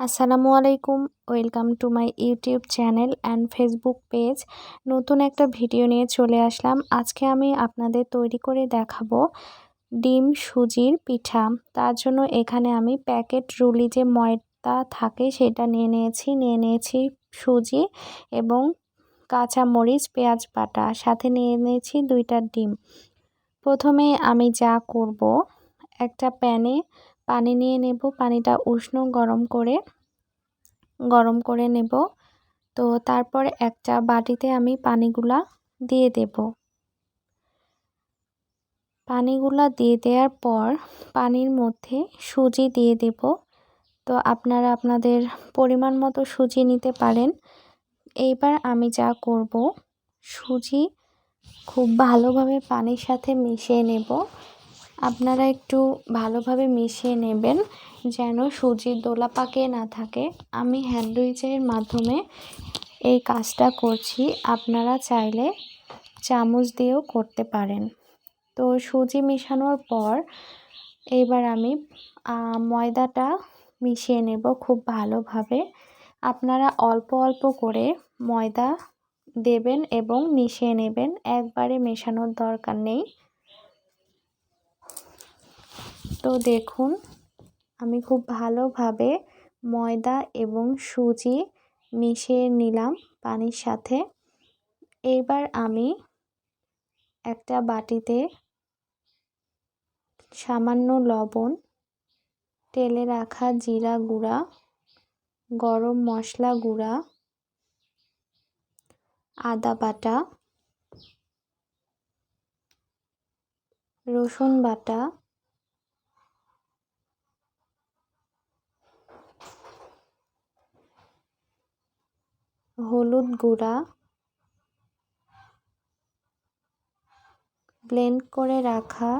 আসসালামু আলাইকুম, welcome to my YouTube channel and Facebook page. নতুন একটা ভিডিও নিয়ে চলে আসলাম। আজকে আমি আপনাদের তৈরি করে দেখাবো ডিম সুজির পিঠা। তার জন্য এখানে আমি প্যাকেট রুলি যে ময়দা থাকে সেটা নিয়ে নিয়েছি সুজি এবং কাঁচামরিচ, পেঁয়াজ বাটা, সাথে নিয়ে নিয়েছি 2টা ডিম। প্রথমে আমি যা করব, একটা প্যানে পানি নিয়ে নেব। পানিটা উষ্ণ গরম করে নেব। তো তারপর একটা বাটিতে আমি পানিগুলা দিয়ে দেব। পানিগুলা দিয়ে দেওয়ার পর পানির মধ্যে সুজি দিয়ে দেব। তো আপনারা আপনাদের পরিমাণ মতো সুজি নিতে পারেন। এইবার আমি যা করব, সুজি খুব ভালোভাবে পানির সাথে মিশিয়ে নেব। আপনারা একটু ভালোভাবে মিশিয়ে নেবেন যেন সুজির দোলা পাকিয়ে না থাকে। আমি হ্যান্ড উইচের মাধ্যমে এই কাজটা করছি, আপনারা চাইলে চামচ দিয়েও করতে পারেন। তো সুজি মেশানোর পর এবার আমি ময়দাটা মিশিয়ে নেব খুব ভালোভাবে। আপনারা অল্প অল্প করে ময়দা দেবেন এবং মিশিয়ে নেবেন, একবারে মেশানোর দরকার নেই। তো দেখুন, আমি খুব ভালোভাবে ময়দা এবং সুজি মিশিয়ে নিলাম পানির সাথে। এবার আমি একটা বাটিতে সামান্য লবণ, তেলে রাখা জিরা গুঁড়া, গরম মশলা গুঁড়া, আদা বাটা, রসুন বাটা, হলুদ গুঁড়া, ব্লেন্ড করে রাখা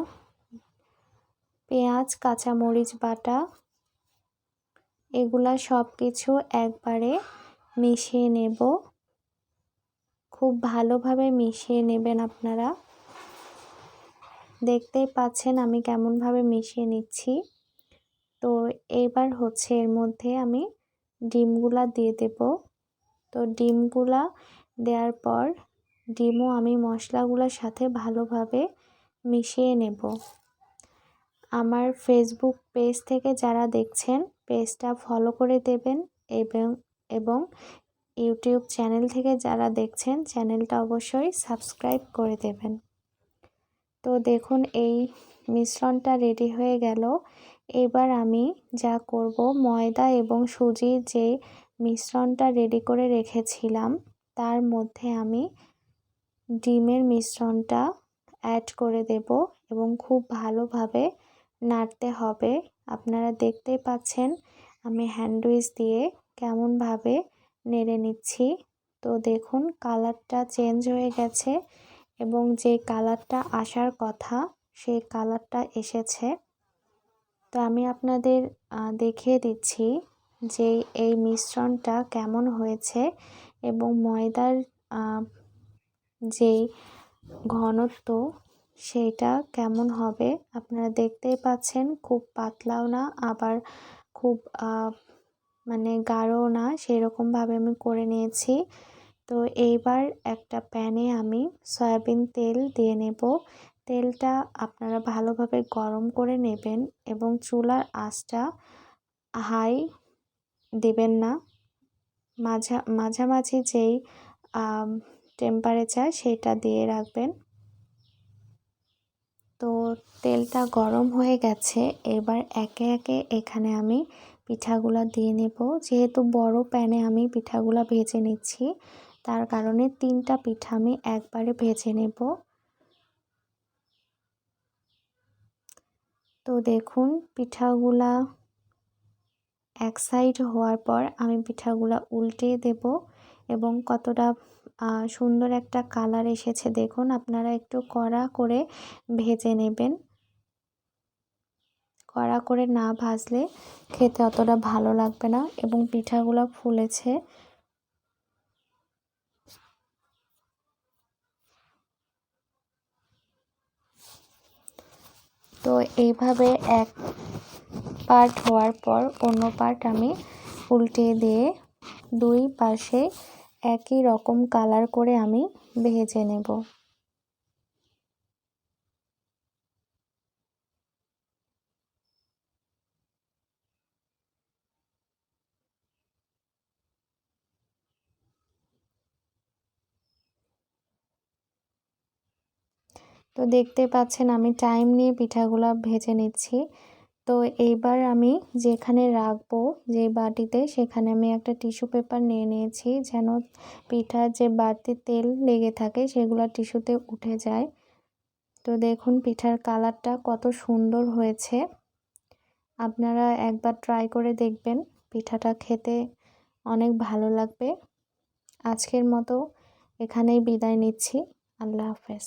পেঁয়াজ, কাঁচামরিচ বাটা, এগুলা সব কিছু একবারে মিশিয়ে নেব। খুব ভালোভাবে মিশিয়ে নেবেন আপনারা। দেখতেই পাচ্ছেন আমি কেমনভাবে মিশিয়ে নিচ্ছি। তো এবার হচ্ছে এর মধ্যে আমি ডিমগুলা দিয়ে দেব। তো ডিমগুলা দেওয়ার পর ডিমও আমি মশলাগুলোর সাথে ভালোভাবে মিশিয়ে নেব। আমার ফেসবুক পেজ থেকে যারা দেখছেন পেজটা ফলো করে দেবেন এবং ইউটিউব চ্যানেল থেকে যারা দেখছেন চ্যানেলটা অবশ্যই সাবস্ক্রাইব করে দেবেন। তো দেখুন, এই মিশ্রণটা রেডি হয়ে গেল। এবার আমি যা করব, ময়দা এবং সুজির যে মিশ্রণটা রেডি করে রেখেছিলাম তার মধ্যে আমি ডিমের মিশ্রণটা অ্যাড করে দেব এবং খুব ভালোভাবে নাড়তে হবে। আপনারা দেখতেই পাচ্ছেন আমি হ্যান্ড উইচ দিয়ে কেমনভাবে নেড়ে নিচ্ছি। তো দেখুন, কালারটা চেঞ্জ হয়ে গেছে এবং যে কালারটা আসার কথা সেই কালারটা এসেছে। তো আমি আপনাদের দেখিয়ে দিচ্ছি যে এই মিশ্রণটা কেমন হয়েছে এবং ময়দার যেই ঘনত্ব সেটা কেমন হবে। আপনারা দেখতেই পাচ্ছেন, খুব পাতলাও না আবার খুব মানে গাঢ়ও না, সেরকমভাবে আমি করে নিয়েছি। তো এইবার একটা প্যানে আমি সয়াবিন তেল দিয়ে নেব। তেলটা আপনারা ভালোভাবে গরম করে নেবেন এবং চুলার আঁচটা হাই দিবেন না, মাঝামাঝি যেই টেম্পারেচার সেটা দিয়ে রাখবেন। তো তেলটা গরম হয়ে গেছে, এবার একে একে এখানে আমি পিঠাগুলা দিয়ে নেব। যেহেতু বড় প্যানে আমি পিঠাগুলা ভেজে নিচ্ছি, তার কারণে 3টা পিঠা আমি একবারে ভেজে নেব। তো দেখুন, পিঠাগুলা এক সাইড হওয়ার পর আমি পিঠাগুলা উল্টে দেব এবং কতটা সুন্দর একটা কালার এসেছে দেখুন। আপনারা একটু কড়া করে ভেজে নেবেন, কড়া করে না ভাজলে খেতে অতটা ভালো লাগবে না। এবং পিঠাগুলো ফুলেছে। তো এইভাবে এক পার্ট হওয়ার পর অন্য পার্ট আমি উল্টে দিয়ে দুই পাশে একই রকম কালার করে আমি ভেজে নেব। তো দেখতে পাচ্ছেন আমি টাইম নিয়ে পিঠাগুলো ভেজে নিচ্ছি। তো এইবার আমি যেখানে রাখবো যে বাটিতে, সেখানে আমি একটা টিস্যু পেপার নিয়ে নিয়েছি, যেন পিঠার যে বাড়তি তেল লেগে থাকে সেগুলো টিস্যুতে উঠে যায়। তো দেখুন পিঠার কালারটা কত সুন্দর হয়েছে। আপনারা একবার ট্রাই করে দেখবেন, পিঠাটা খেতে অনেক ভালো লাগবে। আজকের মতো এখানেই বিদায় নিচ্ছি। আল্লাহ হাফেজ।